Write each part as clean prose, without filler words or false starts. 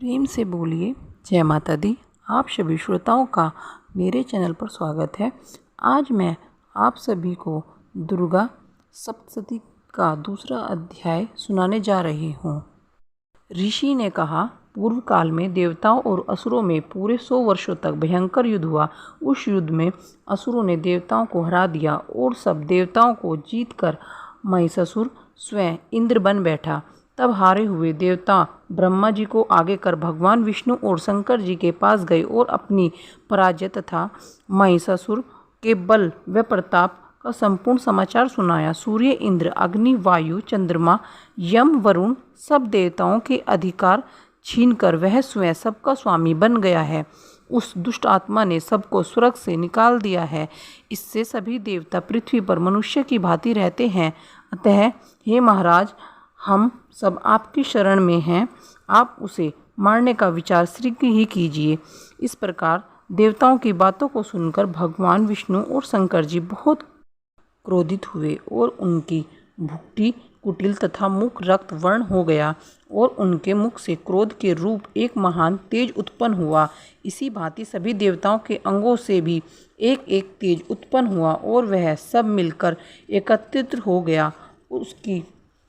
प्रेम से बोलिए जय माता दी। आप सभी श्रोताओं का मेरे चैनल पर स्वागत है। आज मैं आप सभी को दुर्गा सप्तशती का दूसरा अध्याय सुनाने जा रही हूँ। ऋषि ने कहा, पूर्व काल में देवताओं और असुरों में पूरे 100 वर्षों तक भयंकर युद्ध हुआ। उस युद्ध में असुरों ने देवताओं को हरा दिया और सब देवताओं को जीतकर महिषासुर स्वयं इंद्र बन बैठा। तब हारे हुए देवता ब्रह्मा जी को आगे कर भगवान विष्णु और शंकर जी के पास गए और अपनी पराजय तथा महिषासुर के बल व प्रताप का संपूर्ण समाचार सुनाया। सूर्य, इंद्र, अग्नि, वायु, चंद्रमा, यम, वरुण सब देवताओं के अधिकार छीनकर वह स्वयं सबका स्वामी बन गया है। उस दुष्ट आत्मा ने सबको स्वर्ग से निकाल दिया है। इससे सभी देवता पृथ्वी पर मनुष्य की भांति रहते हैं। अतः हे महाराज, हम सब आपकी शरण में हैं। आप उसे मारने का विचार शीघ्र ही कीजिए। इस प्रकार देवताओं की बातों को सुनकर भगवान विष्णु और शंकर जी बहुत क्रोधित हुए और उनकी भुक्टी कुटिल तथा मुख रक्त वर्ण हो गया और उनके मुख से क्रोध के रूप एक महान तेज उत्पन्न हुआ। इसी भांति सभी देवताओं के अंगों से भी एक एक तेज उत्पन्न हुआ और वह सब मिलकर एकत्रित हो गया। उसकी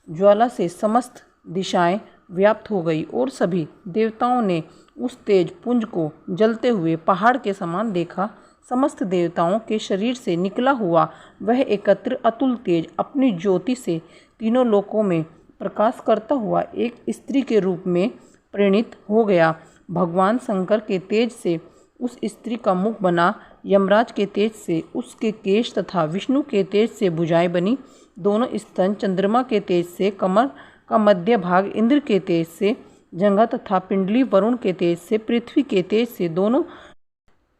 ज्वाला से समस्त दिशाएं व्याप्त हो गई और सभी देवताओं ने उस तेज पुंज को जलते हुए पहाड़ के समान देखा। समस्त देवताओं के शरीर से निकला हुआ वह एकत्र अतुल तेज अपनी ज्योति से तीनों लोकों में प्रकाश करता हुआ एक स्त्री के रूप में परिणित हो गया। भगवान शंकर के तेज से उस स्त्री का मुख बना, यमराज के तेज से उसके केश तथा विष्णु के तेज से भुजाएं बनी। दोनों स्तन चंद्रमा के तेज से, कमर का मध्य भाग इंद्र के तेज से, जंघा तथा पिंडली वरुण के तेज से, पृथ्वी के तेज से, दोनों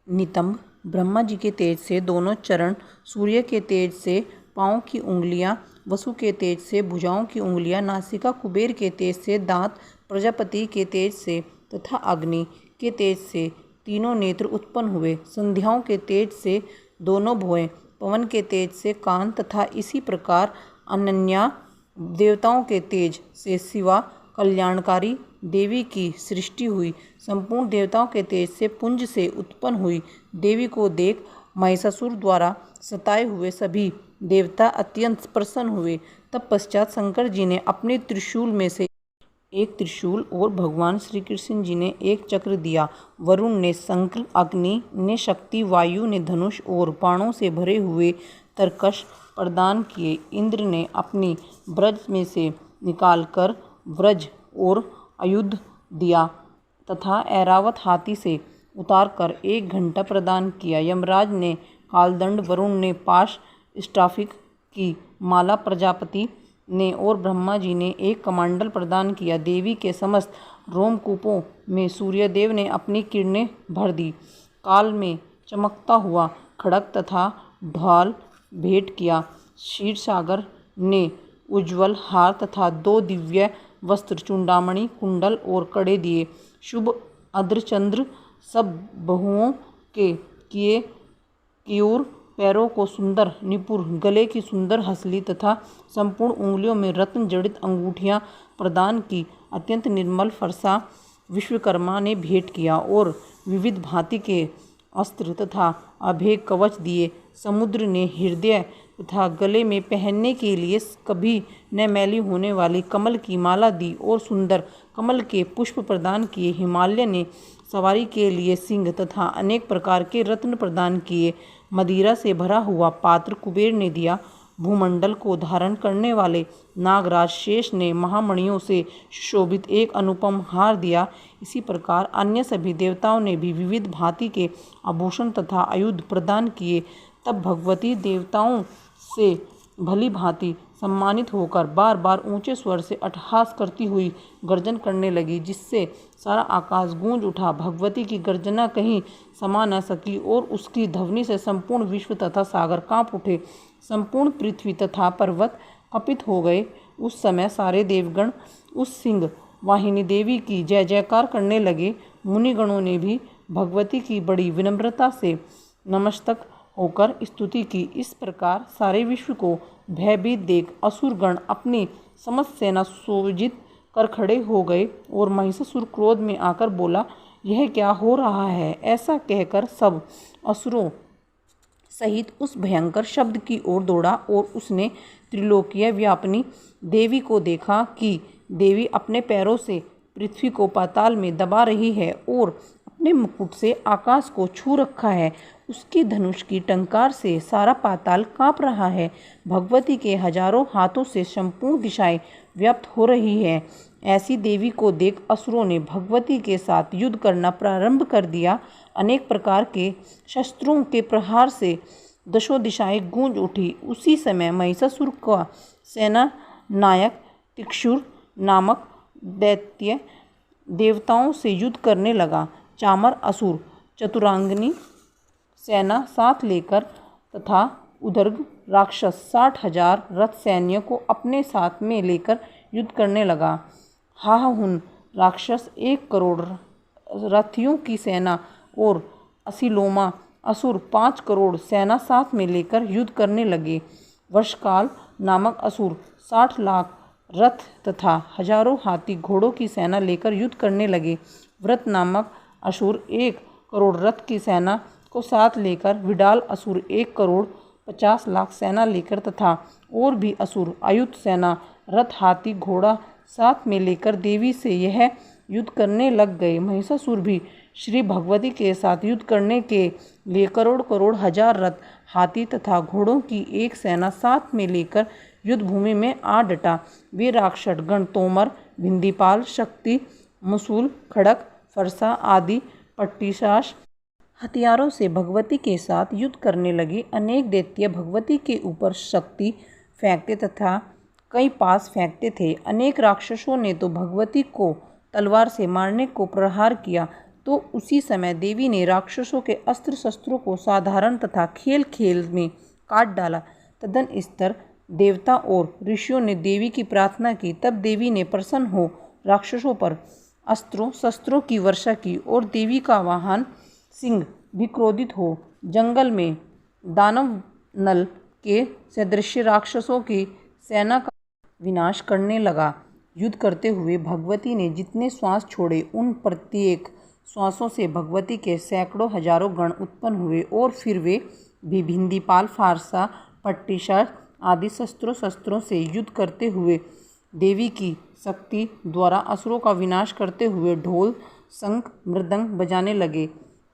नितंब ब्रह्मा जी के तेज से, दोनों चरण सूर्य के तेज से, पाँव की उंगलियां वसु के तेज से, भुजाओं की उंगलियां नासिका कुबेर के तेज से, दांत प्रजापति के तेज से तथा अग्नि के तेज से तीनों नेत्र उत्पन्न हुए। संध्याओं के तेज से दोनों भुएं, पवन के तेज से कान तथा इसी प्रकार अनन्या देवताओं के तेज से शिवा कल्याणकारी देवी की सृष्टि हुई। संपूर्ण देवताओं के तेज से पुंज से उत्पन्न हुई देवी को देख महिषासुर द्वारा सताए हुए सभी देवता अत्यंत प्रसन्न हुए। तत्पश्चात शंकर जी ने अपने त्रिशूल में से एक त्रिशूल और भगवान श्री कृष्ण जी ने एक चक्र दिया। वरुण ने शंख, अग्नि ने शक्ति, वायु ने धनुष और बाणों से भरे हुए तरकश प्रदान किए। इंद्र ने अपनी ब्रज में से निकालकर व्रज और आयुध दिया तथा ऐरावत हाथी से उतारकर एक घंटा प्रदान किया। यमराज ने कालदंड, वरुण ने पाश स्टाफिक की माला, प्रजापति ने और ब्रह्मा जी ने एक कमंडल प्रदान किया। देवी के समस्त रोमकूपों में सूर्यदेव ने अपनी किरणें भर दी। काल में चमकता हुआ खड़ग तथा ढाल भेंट किया। क्षीरसागर ने उज्ज्वल हार तथा 2 दिव्य वस्त्र, चूड़ामणि, कुंडल और कड़े दिए। शुभ अर्धचंद्र सब बहुओं के किए, क्यूर पैरों को सुंदर निपुर, गले की सुंदर हसली तथा संपूर्ण उंगलियों में रत्न जड़ित अंगूठियां प्रदान की। अत्यंत निर्मल फरसा विश्वकर्मा ने भेंट किया और विविध भांति के अस्त्र तथा अभेद कवच दिए। समुद्र ने हृदय तथा गले में पहनने के लिए कभी न मैली होने वाली कमल की माला दी और सुंदर कमल के पुष्प प्रदान किए। हिमालय ने सवारी के लिए सिंह तथा अनेक प्रकार के रत्न प्रदान किए। मदिरा से भरा हुआ पात्र कुबेर ने दिया। भूमंडल को धारण करने वाले नागराज शेष ने महामणियों से सुशोभित एक अनुपम हार दिया। इसी प्रकार अन्य सभी देवताओं ने भी विविध भांति के आभूषण तथा आयुध प्रदान किए। तब भगवती देवताओं से भली भांति सम्मानित होकर बार बार ऊंचे स्वर से अट्टहास करती हुई गर्जन करने लगी, जिससे सारा आकाश गूंज उठा। भगवती की गर्जना कहीं समा न सकी और उसकी ध्वनि से संपूर्ण विश्व तथा सागर कांप उठे। संपूर्ण पृथ्वी तथा पर्वत कपित हो गए। उस समय सारे देवगण उस सिंह वाहिनी देवी की जय जयकार करने लगे। मुनिगणों ने भी भगवती की बड़ी विनम्रता से नमस्तक होकर स्तुति की। इस प्रकार सारे विश्व को भयभीत देख असुरगण अपनी समस्त सेना सुयोजित कर खड़े हो गए और महिषासुर क्रोध में आकर बोला, यह क्या हो रहा है। ऐसा कहकर सब असुरों सहित उस भयंकर शब्द की ओर दौड़ा और उसने त्रिलोकीय व्यापिनी देवी को देखा कि देवी अपने पैरों से पृथ्वी को पाताल में दबा रही है और अपने मुकुट से आकाश को छू रखा है। उसकी धनुष की टंकार से सारा पाताल कांप रहा है। भगवती के हजारों हाथों से संपूर्ण दिशाएं व्याप्त हो रही है। ऐसी देवी को देख असुरों ने भगवती के साथ युद्ध करना प्रारंभ कर दिया। अनेक प्रकार के शस्त्रों के प्रहार से दशों दिशाएं गूंज उठी। उसी समय महिषासुर का सेना नायक तिक्षुर नामक दैत्य देवताओं से युद्ध करने लगा। चामर असुर चतुरांगिनी सेना साथ लेकर तथा उदर्ग राक्षस 60,000 रथ सैन्य को अपने साथ में लेकर युद्ध करने लगा। हाहुन राक्षस 1 करोड़ रथियों की सेना और असिलोमा असुर 5 करोड़ सेना साथ में लेकर युद्ध करने लगे। वर्षकाल नामक असुर 60 लाख रथ तथा हजारों हाथी घोड़ों की सेना लेकर युद्ध करने लगे। व्रत नामक असुर 1 करोड़ रथ की सेना को साथ लेकर विडाल असुर 1 करोड़ 50 लाख सेना लेकर तथा और भी असुर आयुध सेना रथ हाथी घोड़ा साथ में लेकर देवी से यह युद्ध करने लग गए। महिषासुर भी श्री भगवती के साथ युद्ध करने के लिए करोड़ करोड़ हजार रथ हाथी तथा घोड़ों की एक सेना साथ में लेकर युद्ध भूमि में आ डटा। वे राक्षस गण तोमर, भिंदीपाल, शक्ति, मुसूल, खड़क, फरसा आदि पट्टिशास हथियारों से भगवती के साथ युद्ध करने लगे। अनेक दैत्य भगवती के ऊपर शक्ति फेंकते तथा कई पास फेंकते थे। अनेक राक्षसों ने तो भगवती को तलवार से मारने को प्रहार किया। तो उसी समय देवी ने राक्षसों के अस्त्र शस्त्रों को साधारण तथा खेल खेल में काट डाला। तदनंतर देवता और ऋषियों ने देवी की प्रार्थना की। तब देवी ने प्रसन्न हो राक्षसों पर अस्त्रों शस्त्रों की वर्षा की और देवी का वाहन सिंह भी क्रोधित हो जंगल में दानव नल के सदृश राक्षसों की सेना का विनाश करने लगा। युद्ध करते हुए भगवती ने जितने श्वास छोड़े उन प्रत्येक श्वासों से भगवती के सैकड़ों हजारों गण उत्पन्न हुए और फिर वे भी भिंदीपाल, फारसा, पट्टिशास आदि शस्त्रों से युद्ध करते हुए देवी की शक्ति द्वारा असुरों का विनाश करते हुए ढोल, शंख, मृदंग बजाने लगे।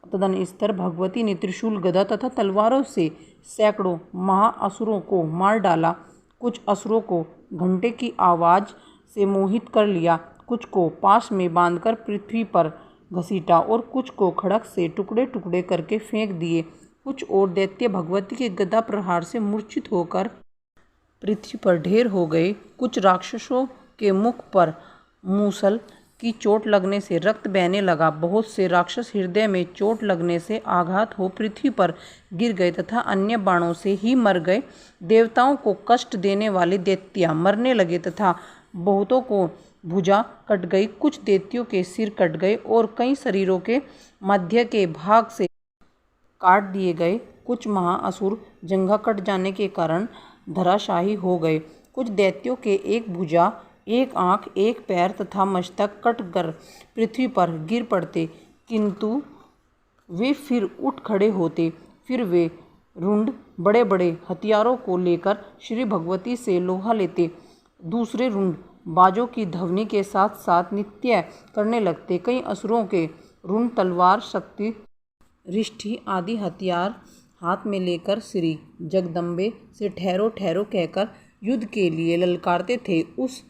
तदनंतर भगवती ने त्रिशूल, गदा तथा तलवारों से सैकड़ों महाअसुरों को मार डाला। कुछ असुरों को घंटे की आवाज़ से मोहित कर लिया, कुछ को पास में बांधकर पृथ्वी पर घसीटा और कुछ को खड़क से टुकड़े टुकड़े करके फेंक दिए। कुछ और दैत्य भगवती के गदा प्रहार से मूर्छित होकर पृथ्वी पर ढेर हो गए। कुछ राक्षसों के मुख पर मूसल की चोट लगने से रक्त बहने लगा। बहुत से राक्षस हृदय में चोट लगने से आघात हो पृथ्वी पर गिर गए तथा अन्य बाणों से ही मर गए। देवताओं को कष्ट देने वाले दैत्य मरने लगे तथा बहुतों को भुजा कट गई। कुछ दैत्यों के सिर कट गए और कई शरीरों के मध्य के भाग से काट दिए गए। कुछ महाअसुर जंघा कट जाने के कारण धराशायी हो गए। कुछ दैत्यों के एक भुजा, एक आंख, एक पैर तथा मस्तक कट कर पृथ्वी पर गिर पड़ते, किंतु वे फिर उठ खड़े होते। फिर वे रुंड बड़े बड़े हथियारों को लेकर श्री भगवती से लोहा लेते। दूसरे रुंड बाजों की ध्वनि के साथ साथ नृत्य करने लगते। कई असुरों के रुंड तलवार, शक्ति, रिष्ठी आदि हथियार हाथ में लेकर श्री जगदम्बे से ठहरो ठहरो कहकर युद्ध के लिए ललकारते थे। उस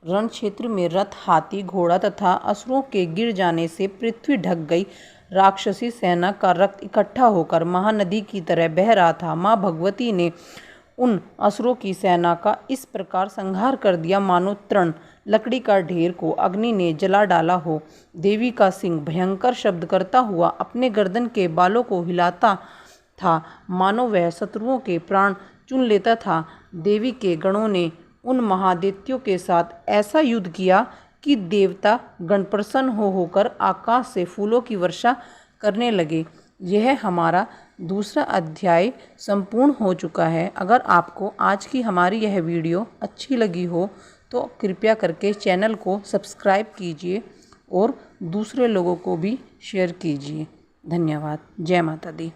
रण क्षेत्र में रथ, हाथी, घोड़ा तथा असुरों के गिर जाने से पृथ्वी ढक गई। राक्षसी सेना का रक्त इकट्ठा होकर महानदी की तरह बह रहा था। माँ भगवती ने उन असुरों की सेना का इस प्रकार संहार कर दिया मानो तृण लकड़ी का ढेर को अग्नि ने जला डाला हो। देवी का सिंह भयंकर शब्द करता हुआ अपने गर्दन के बालों को हिलाता था, मानो वह शत्रुओं के प्राण चुन लेता था। देवी के गणों ने उन महादैत्यों के साथ ऐसा युद्ध किया कि देवता गण प्रसन्न होकर आकाश से फूलों की वर्षा करने लगे। यह हमारा दूसरा अध्याय संपूर्ण हो चुका है। अगर आपको आज की हमारी यह वीडियो अच्छी लगी हो तो कृपया करके चैनल को सब्सक्राइब कीजिए और दूसरे लोगों को भी शेयर कीजिए। धन्यवाद। जय माता दी।